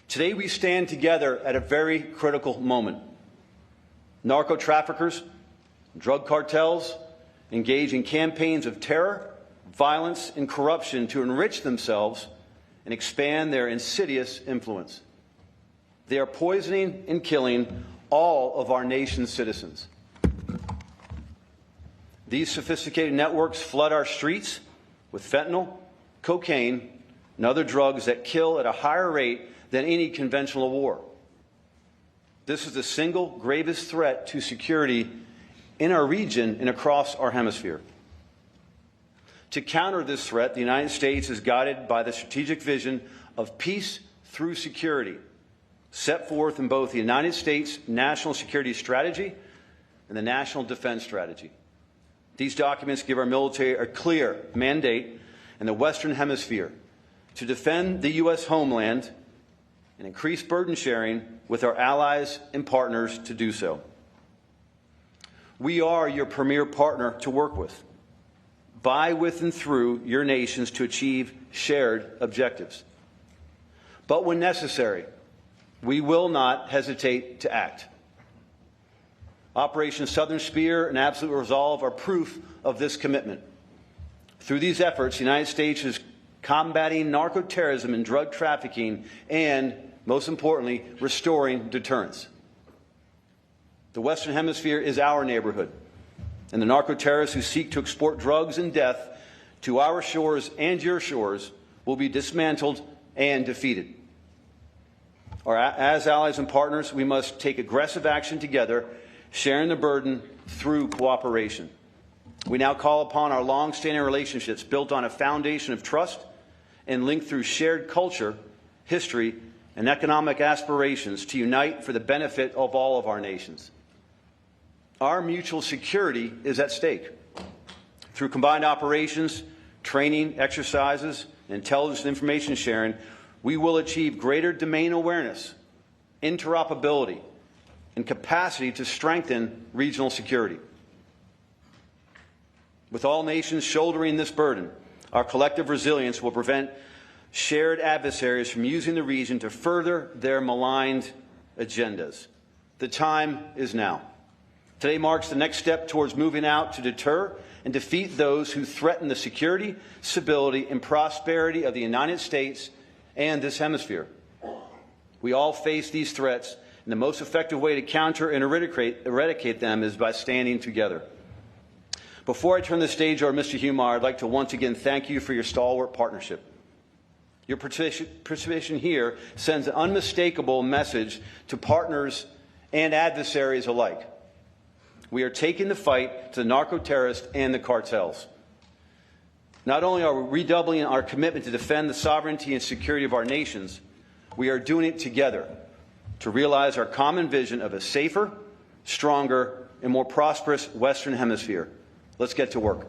Today we stand together at a very critical moment. Narco-traffickers, drug cartels engage in campaigns of terror, violence, and corruption to enrich themselves and expand their insidious influence. They are poisoning and killing all of our nation's citizens. These sophisticated networks flood our streets with fentanyl, cocaine, and other drugs that kill at a higher rate than any conventional war. This is the single gravest threat to security in our region and across our hemisphere. To counter this threat, the United States is guided by the strategic vision of peace through security, set forth in both the United States National Security Strategy and the National Defense Strategy. These documents give our military a clear mandate in the Western Hemisphere to defend the U.S. homeland and increase burden sharing with our allies and partners to do so. We are your premier partner to work with, by, with, and through your nations to achieve shared objectives. But when necessary, we will not hesitate to act. Operation Southern Spear and Absolute Resolve are proof of this commitment. Through these efforts, the United States is combating narco-terrorism and drug trafficking and, most importantly, restoring deterrence. The Western Hemisphere is our neighborhood, and the narco-terrorists who seek to export drugs and death to our shores and your shores will be dismantled and defeated. As allies and partners, we must take aggressive action together, sharing the burden through cooperation. We now call upon our long-standing relationships built on a foundation of trust and linked through shared culture, history, and economic aspirations to unite for the benefit of all of our nations. Our mutual security is at stake. Through combined operations, training, exercises, and intelligence and information sharing, we will achieve greater domain awareness, interoperability, and capacity to strengthen regional security. With all nations shouldering this burden, our collective resilience will prevent shared adversaries from using the region to further their maligned agendas. The time is now. Today marks the next step towards moving out to deter and defeat those who threaten the security, stability, and prosperity of the United States and this hemisphere. We all face these threats, and the most effective way to counter and eradicate them is by standing together. Before I turn the stage over to Mr. Humar, I'd like to once again thank you for your stalwart partnership. Your participation here sends an unmistakable message to partners and adversaries alike. We are taking the fight to the narco-terrorists and the cartels. Not only are we redoubling our commitment to defend the sovereignty and security of our nations, we are doing it together to realize our common vision of a safer, stronger, and more prosperous Western Hemisphere. Let's get to work.